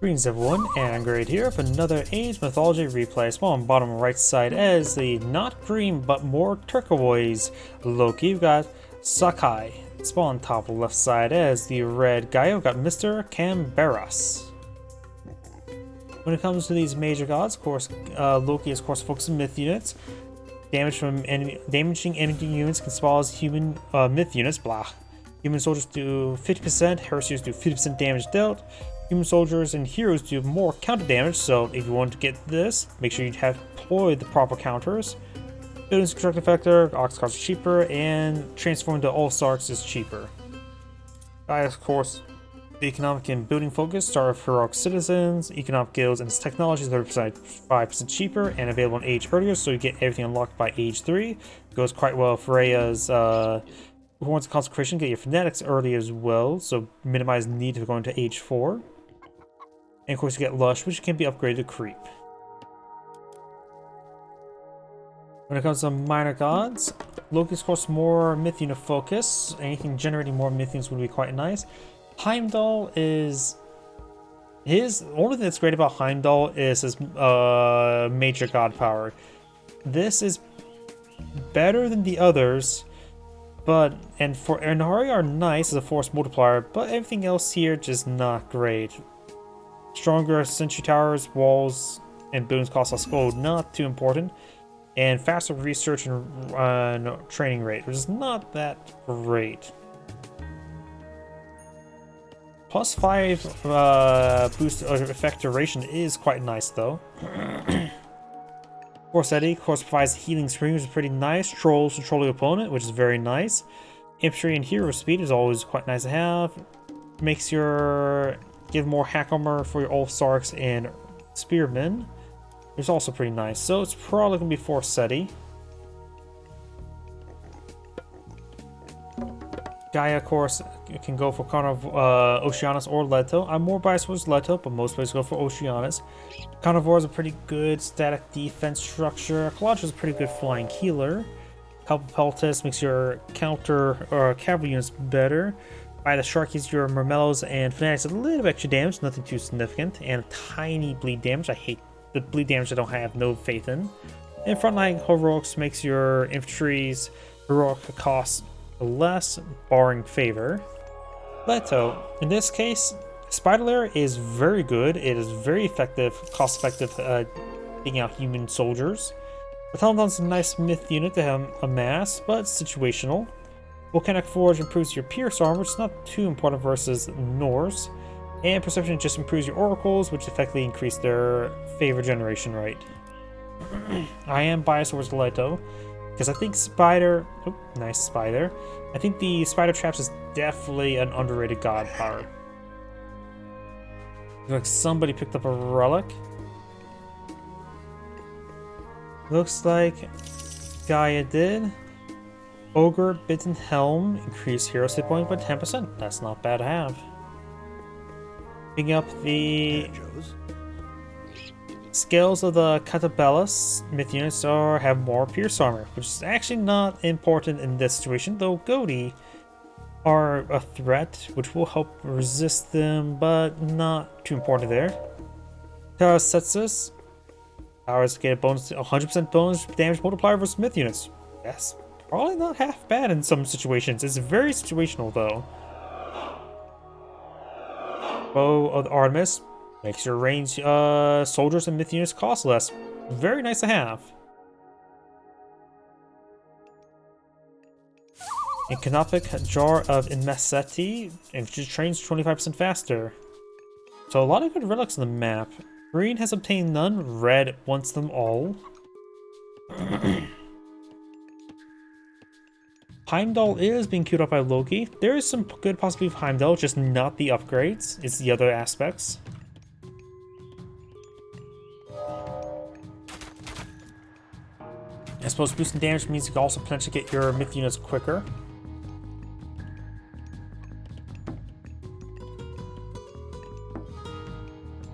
Greetings everyone, AngradeVT here with another Age Mythology Replay. Spawn on bottom right side as the not green but more turquoise Loki. We've got Sakai. Spawn on top left side as the red Gaia. We've got Mr. Camberas. When it comes to these major gods, of course, Loki is of course focused on myth units. Damaging enemy units can spell as human myth units, blah. Human soldiers do 50%, heresies do 50% damage dealt. Human soldiers and heroes do more counter damage, so if you want to get this, make sure you have deployed the proper counters. Buildings construct effector, Ox cards are cheaper, and transforming to all stars is cheaper. Gaia, of course, the economic and building focus, start with heroic citizens, economic guilds, and technology is 5% cheaper and available on age earlier, so you get everything unlocked by age 3. It goes quite well for Freya's Horns of Consecration, get your Fanatics early as well, so minimize the need to go into age 4. And of course you get Lush, which can be upgraded to Creep. When it comes to minor gods, Loki's of course more myth unit focus. Anything generating more myth units would be quite nice. Heimdall is... the only thing that's great about Heimdall is his major god power. This is better than the others, but and Nahari are nice as a force multiplier, but everything else here just not great. Stronger sentry towers, walls, and buildings cost less gold, not too important. And faster research and training rate, which is not that great. Plus 5 boost effect duration is quite nice though. Corsetti, of course, provides healing screen, which is pretty nice. Trolls control the opponent, which is very nice. Infantry and hero speed is always quite nice to have. Makes your... give more hack armor for your All-Starks and Spearmen. It's also pretty nice. So it's probably going to be Corsetti. Gaia, of course, can go for kind of Oceanus or Leto. I'm more biased towards Leto, but most players go for Oceanus. Carnivore is a pretty good static defense structure. Colossus is a pretty good flying healer. Help Peltis makes your counter or cavalry units better. By the shark gives your Mermellos and Fanatics a little bit extra damage, nothing too significant, and tiny bleed damage. I hate the bleed damage I don't have no faith in. And Frontline Heroics makes your infantry's heroic cost less, barring favor. Leto, in this case, Spider Lair is very good. It is very effective, cost effective taking out human soldiers. Battalions is a nice myth unit to have amass, but it's situational. Volcanic Forge improves your Pierce armor, which is not too important versus Norse. And Perception just improves your Oracles, which effectively increase their favor generation rate. I am biased towards Leto, because I think Spider... oh, nice Spider. I think the Spider Traps is definitely an underrated god power. Looks like somebody picked up a relic. Looks like Gaia did. Ogre Bitten Helm, increase hero hit points by 10%. That's not bad to have. Picking up the scales of the Catabellus myth units have more pierce armor, which is actually not important in this situation, though Godi are a threat, which will help resist them, but not too important there. Tarasetsus powers get a bonus to 100% bonus damage multiplier for myth units. Yes. Probably not half bad in some situations. It's very situational though. Bow of Artemis makes your ranged soldiers and myth units cost less. Very nice to have. And Canopic Jar of Inmeseti and just trains 25% faster. So a lot of good relics on the map. Green has obtained none, red wants them all. Heimdall is being queued up by Loki. There is some good possibility of Heimdall, just not the upgrades. It's the other aspects. I suppose boosting damage means you can also potentially get your myth units quicker.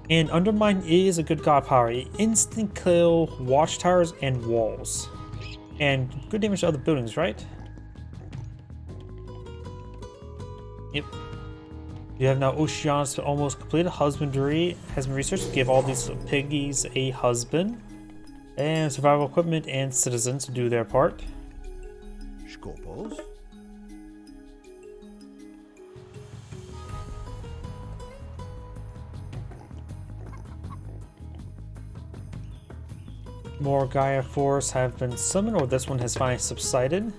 And Undermine is a good god power. It instant kill watchtowers and walls. And good damage to other buildings, right? Yep. You have now Oceanus almost completed. Husbandry has been researched to give all these piggies a husband. And survival equipment and citizens to do their part. Skopos. More Gaia force have been summoned, or this one has finally subsided.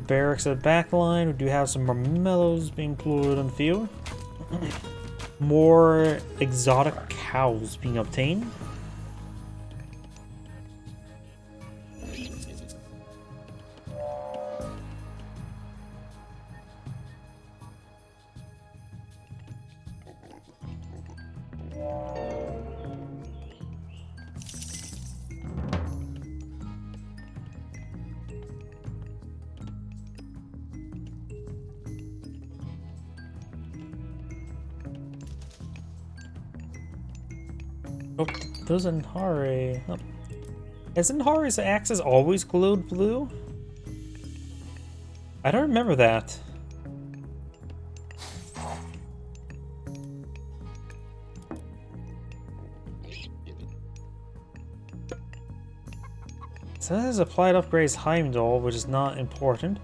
Barracks at the back line. We do have some more mellows being deployed on the field. More exotic cows being obtained. Oh, those Anhari. Oh. Is Anhari's axes always glowed blue? I don't remember that. So that is applied upgrades Heimdall, which is not important.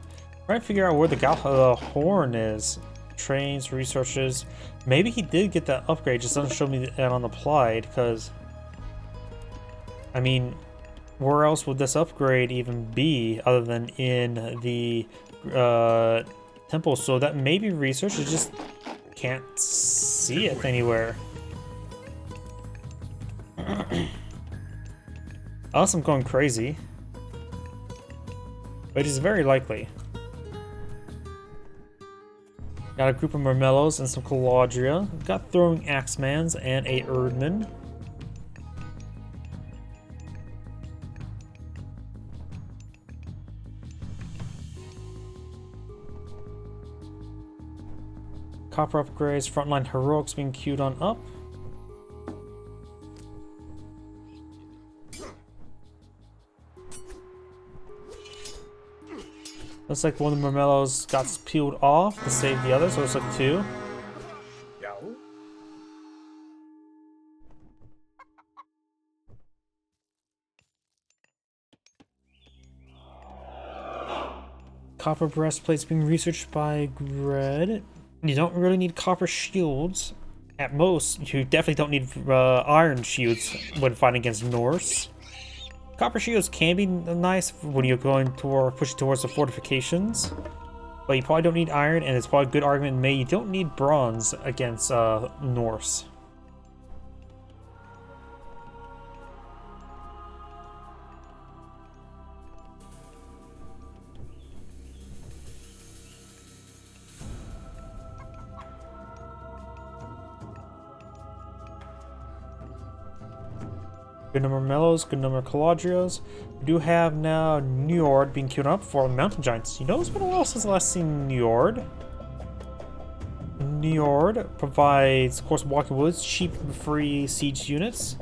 Trying to figure out where the horn is. Trains, researches. Maybe he did get that upgrade, just doesn't show me that on applied, because I mean, where else would this upgrade even be other than in the temple? So that maybe research, I just can't see it anywhere. Unless I'm going crazy, which is very likely. Got a group of Mermellos and some Caladria. Got throwing Axemans and a Erdman. Copper upgrades, frontline heroics being queued on up. Looks like one of the Mermellos got peeled off to save the other, so it's like two. Copper breastplates being researched by Gred. You don't really need copper shields. At most, you definitely don't need iron shields when fighting against Norse. Copper shields can be nice when you're going toward pushing towards the fortifications, but you probably don't need iron, and it's probably a good argument made you don't need bronze against Norse. Good number of Mellows, good number of Caladrios. We do have now Njord being queued up for Mountain Giants. You know, it's been a while since I last seen Njord. Njord provides, of course, Walking Woods, cheap free siege units.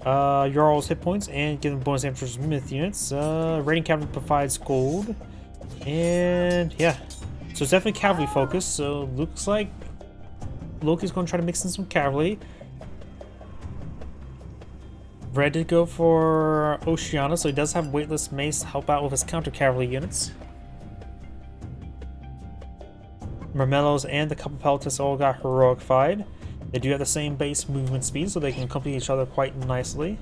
Jarl's hit points, and give them bonus damage for Myth units. Raiding Cavalry provides gold. And yeah, so it's definitely cavalry focused, so looks like Loki's going to try to mix in some cavalry. Red did go for Oceana, so he does have weightless mace to help out with his counter cavalry units. Mermellos and the couple Peltas all got heroic-fied. They do have the same base movement speed, so they can accompany each other quite nicely.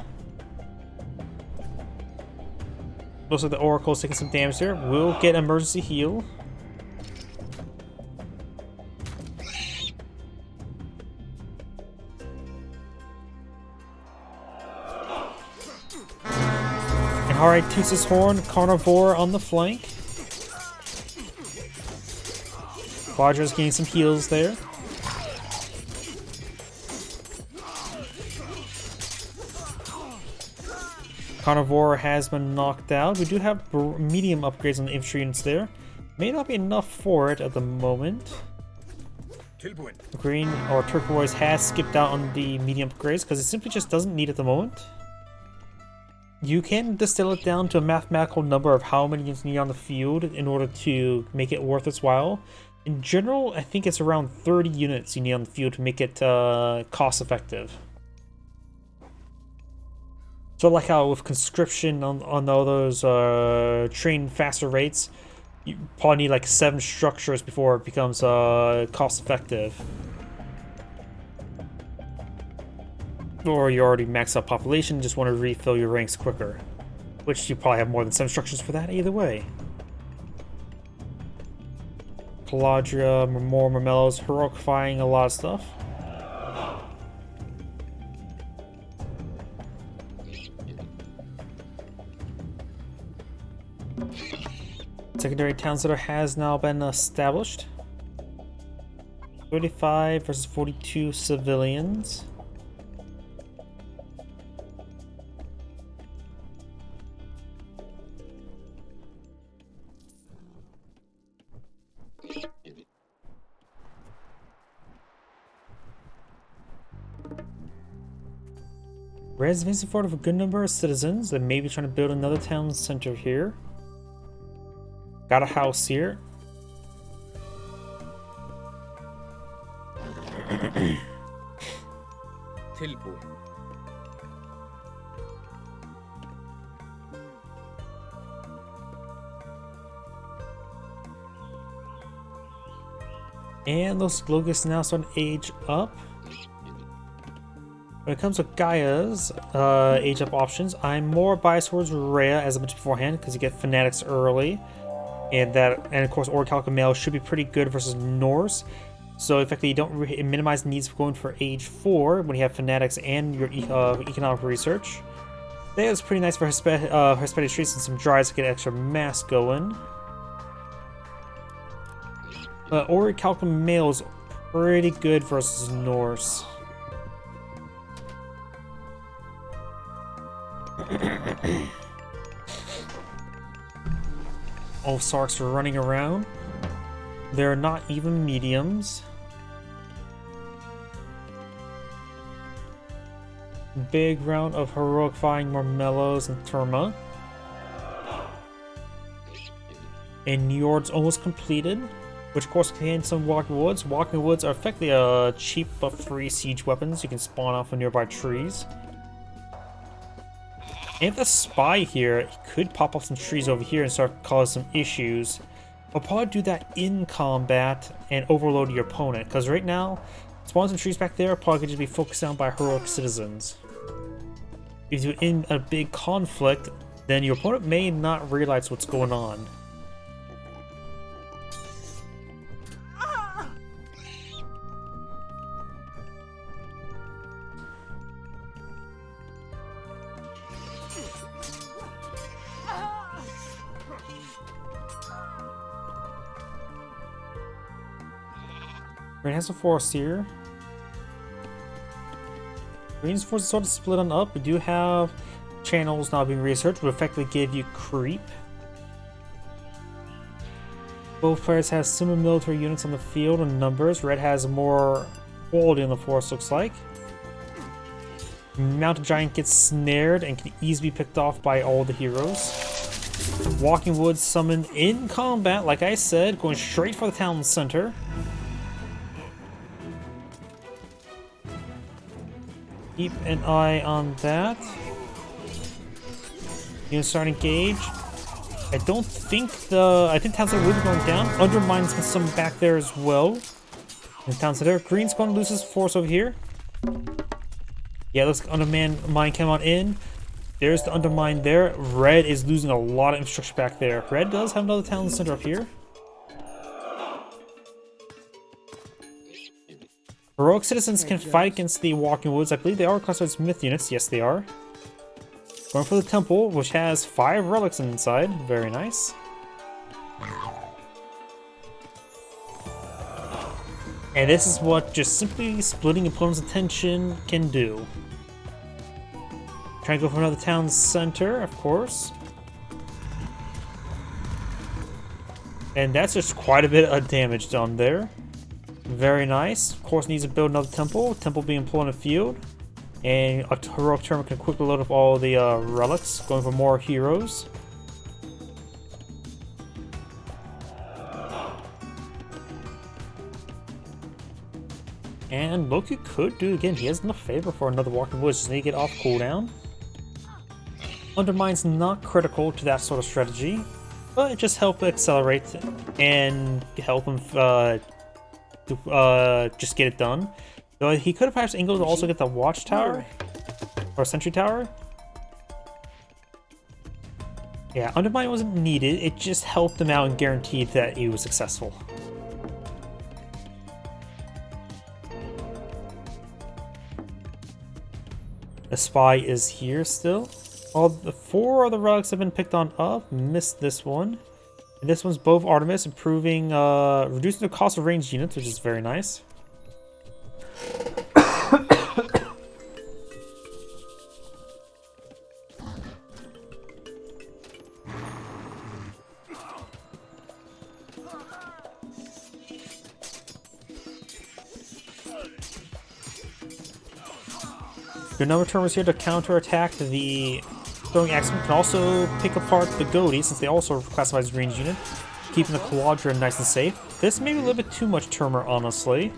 Looks like the Oracle's taking some damage there. We'll get emergency heal. Alright, toots his horn, Carnivore on the flank. Quadra's getting some heals there. Carnivore has been knocked out. We do have medium upgrades on the infantry units there. May not be enough for it at the moment. Green or turquoise has skipped out on the medium upgrades because it simply just doesn't need at the moment. You can distill it down to a mathematical number of how many units you need on the field in order to make it worth its while. In general, I think it's around 30 units you need on the field to make it cost effective. So like how with conscription on all those train faster rates, you probably need like 7 structures before it becomes cost effective. Or you already maxed out population, just want to refill your ranks quicker. Which you probably have more than 7 structures for that either way. Caladria, more Marmellos, heroicifying a lot of stuff. Secondary town center has now been established. 35 versus 42 civilians. Red's advancing forward with a good number of citizens. They may be trying to build another town center here. Got a house here. And those Locusts now starting to age up. When it comes to Gaia's age up options, I'm more biased towards Rhea, as I mentioned beforehand, because you get Fanatics early. And of course, Orichalcum Male should be pretty good versus Norse. So effectively, you don't minimize the needs of going for age 4 when you have Fanatics and your economic research. That is pretty nice for Hispanic Streets and some Dryas to get extra mass going. Orichalcum Male is pretty good versus Norse. All Sarks are running around. They're not even mediums. Big round of heroicifying Marmellos and Terma. And Njord's almost completed, which of course contains some Walking Woods. Walking Woods are effectively cheap but free siege weapons you can spawn off of nearby trees. And if the spy here, he could pop up some trees over here and start causing some issues. I'll probably do that in combat and overload your opponent, because right now, spawning some trees back there probably could just be focused on by heroic citizens. If you're in a big conflict, then your opponent may not realize what's going on. Green has a forest here. Green's force is sort of split on up. We do have channels now being researched, which effectively give you creep. Both players have similar military units on the field and numbers. Red has more quality in the force, looks like. Mountain Giant gets snared and can easily be picked off by all the heroes. Walking Woods summoned in combat, like I said, going straight for the town center. Keep an eye on that. Units starting to engage. I think town center will be going down. Undermine's been some back there as well. And town center. Green's going to lose his force over here. Yeah, looks like Undermine came on in. There's the Undermine there. Red is losing a lot of infrastructure back there. Red does have another town center up here. Heroic citizens can fight against the Walking Woods. I believe they are classified as myth units. Yes, they are. Going for the temple, which has 5 relics inside. Very nice. And this is what just simply splitting opponent's attention can do. Trying to go for another town center, of course. And that's just quite a bit of damage done there. Very nice. Of course, needs to build another temple. Temple being pulled in the field. And a heroic tournament can quickly load up all the relics, going for more heroes. And Loki could do it again. He has enough favor for another Walking Woods. Just need to get off cooldown. Undermine's not critical to that sort of strategy, but it just helps accelerate and help him just get it done. Though he could have perhaps angled to also get the Watchtower or Sentry Tower. Yeah, Undermine wasn't needed. It just helped him out and guaranteed that he was successful. The Spy is here still. All the 4 other relics have been picked on up. Missed this one. And this one's both Artemis, improving, reducing the cost of ranged units, which is very nice. Good number of terminals here to counterattack the throwing axemen. Can also pick apart the Goaty, since they also classify as ranged unit, keeping the Quadra nice and safe. This may be a little bit too much Termor, honestly.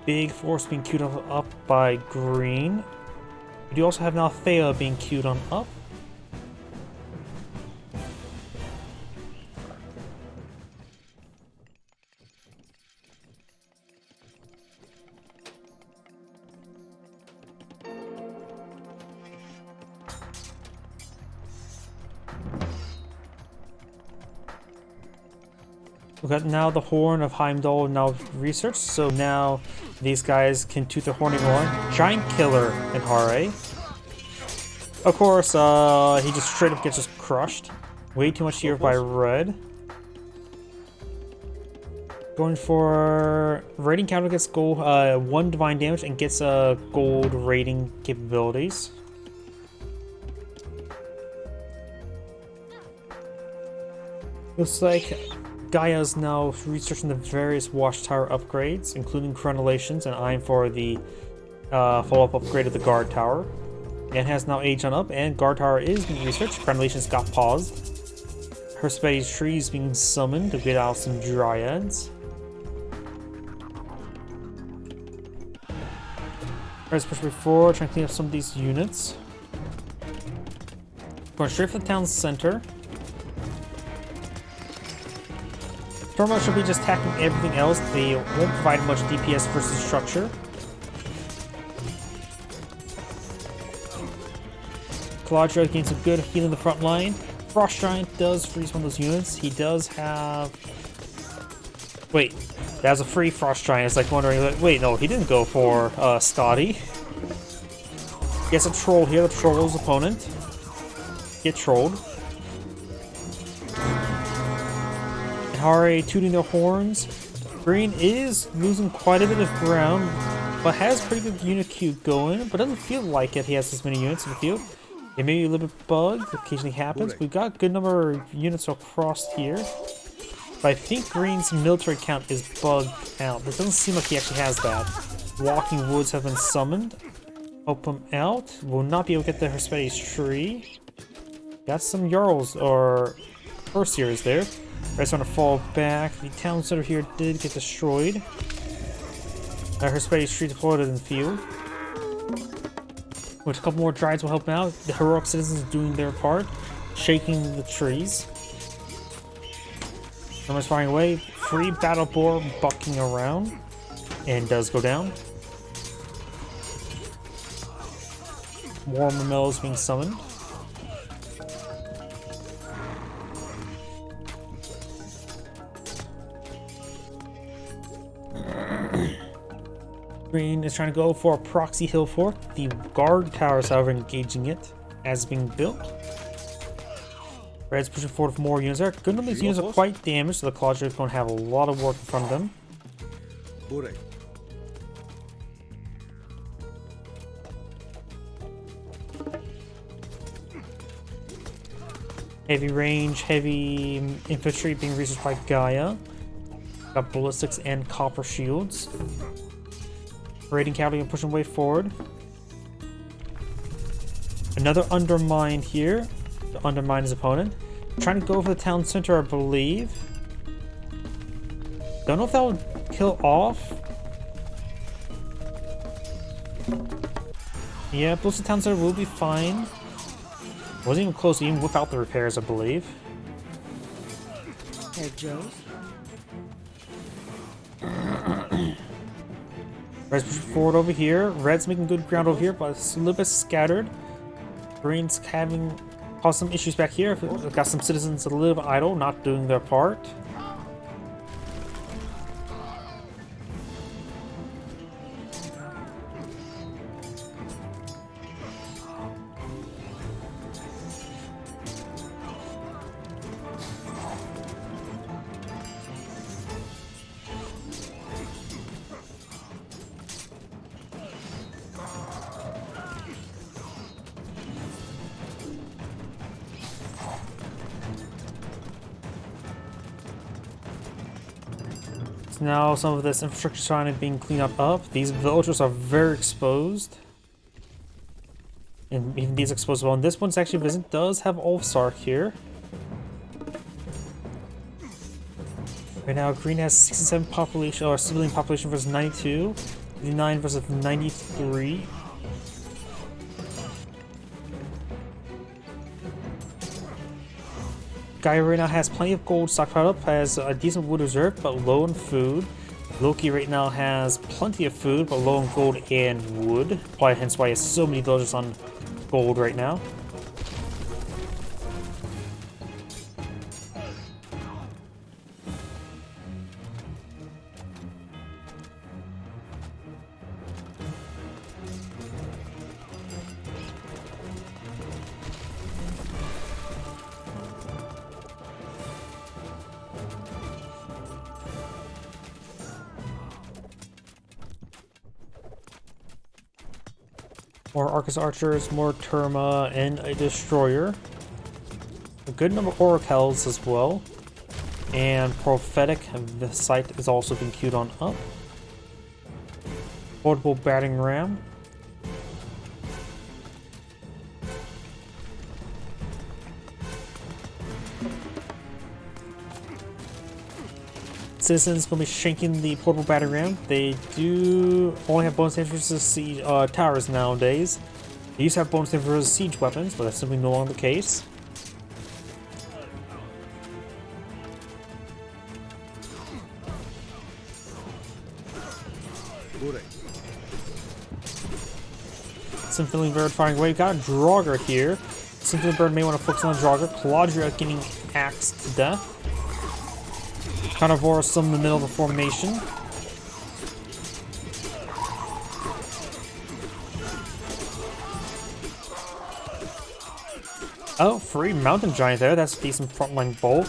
Big force being queued up by green. We do also have now Thea being queued on up. We've got now the Horn of Heimdall now researched, so now these guys can toot their horny horn. Giant Killer in Hare. Of course, he just straight up gets just crushed. Way too much here by red. Going for rating counter gets gold, 1 divine damage and gets gold rating capabilities. Looks like Gaia is now researching the various Watchtower upgrades, including Crenellations, and eyeing for the follow-up upgrade of the Guard Tower. And has now aged on up, and Guard Tower is being researched. Crenellations got paused. Herspetti's Tree is being summoned to get out some Dryads. Let's push forward, trying to clean up some of these units. Going straight for the town center. Stormlight should be just attacking everything else. They won't provide much DPS versus structure. Caladra gains some good healing in the front line. Frost Giant does freeze one of those units. He does have... Wait, that's a free Frost Giant. It's like wondering, like, wait, no, he didn't go for Scotty. Gets a troll here, the troll's opponent. Get trolled. Hare tooting their horns. Green is losing quite a bit of ground, but has pretty good unit queue going, but doesn't feel like it. He has this many units in the field. It may be a little bit bugged, occasionally happens. We've got a good number of units across here, but I think Green's military count is bugged out. It doesn't seem like he actually has that. Walking Woods have been summoned. Help him out. Will not be able to get the Herspetti's Tree. Got some Jarls, or Perseers there. Red's going to fall back. The town center here did get destroyed. Herspetti's Tree deployed in the field. Which a couple more Dryads will help out. The heroic citizens doing their part, shaking the trees. Someone's firing away. Free battle boar bucking around, and does go down. More Mamellas being summoned. Green is trying to go for a proxy hill fort. The guard tower is, however, engaging it as being built. Red's pushing forward for more units there. Good number of these units are quite damaged, so the Caladra is going to have a lot of work in front of them. Heavy range, heavy infantry being researched by Gaia. Got ballistics and copper shields. Raiding cavalry and pushing way forward. Another undermine here to undermine his opponent. Trying to go for the town center, I believe. Don't know if that would kill off. Yeah, close to town center will be fine. Wasn't even close, even without the repairs, I believe. Hey, Joe's. Red's pushing forward over here. Red's making good ground over here, but it's a little bit scattered. Green's having caused some issues back here. Got some citizens a little bit idle, not doing their part. Now some of this infrastructure is trying to being cleaned up. These villagers are very exposed. And even these exposed well. And this one's actually visit does have Ulfsark here. Right now Green has 67 population or civilian population versus 92. 59 versus 93. Gaia right now has plenty of gold stockpiled up, has a decent wood reserve, but low in food. Loki right now has plenty of food, but low in gold and wood. Probably hence why he has so many villagers on gold right now. More Arcus Archers, more Terma, and a Destroyer. A good number of Oracles as well. And Prophetic, the site is also being queued on up. Portable Battering Ram. Citizens gonna be shanking the portable battering ram. They do only have bonus damage versus siege towers nowadays. They used to have bonus damage versus siege weapons, but that's simply no longer the case. Symphony Bird firing away. We've got a Draugr here. Symphony Bird may want to focus on Draugr. Claudria getting axed to death. Carnivore still in the middle of the formation. Oh, free mountain giant there. That's decent frontline bulk.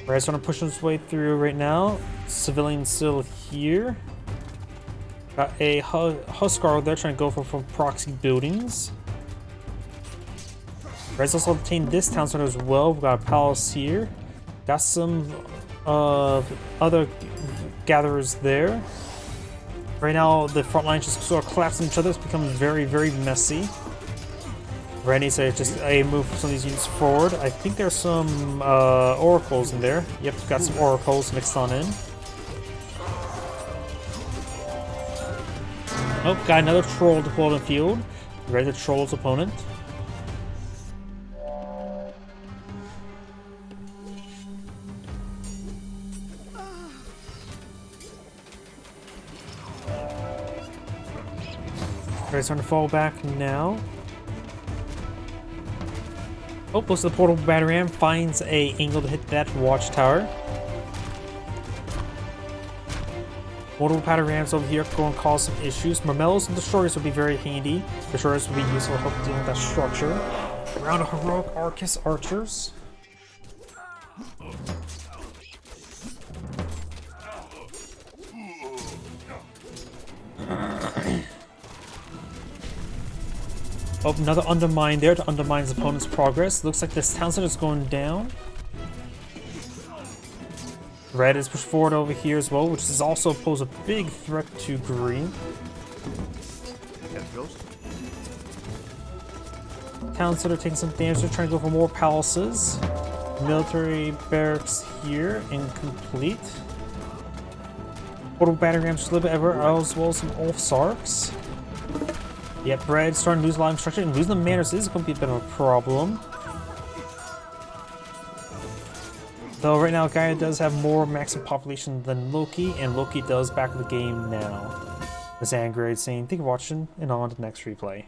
Red's gonna push his way through right now. Civilian still here. Got a Huskar there trying to go for proxy buildings. Red's also obtained this town center as well. We've got a palace here. Got some other gatherers there. Right now, the front lines just sort of collapse on each other. It's becoming very, very messy. Red needs to just move some of these units forward. I think there's some oracles in there. Yep, got some oracles mixed on in. Oh, got another troll deployed in the field. Ready to troll his opponent. Red's starting to fall back now. Oh, close to the portable battery ram, finds a angle to hit that watchtower. Portable battery rams over here going to cause some issues. Marmellos and destroyers will be very handy. Destroyers will be useful to help deal with that structure. Round of heroic Arcus archers. Oh, another undermine there to undermine his opponent's progress. Looks like this town center is going down. Red is pushed forward over here as well, which is also pose a big threat to green. Town center taking some damage. They're trying to go for more palaces. Military barracks here, incomplete. Portable battering rams just a little bit ever, as well as some Ulfsarks. Yep, Red starting to lose a lot of structure, and losing the manners is going to be a bit of a problem. Though right now Gaia does have more maximum population than Loki, and Loki does back the game now. This is Angrade saying thank you for watching, and on to the next replay.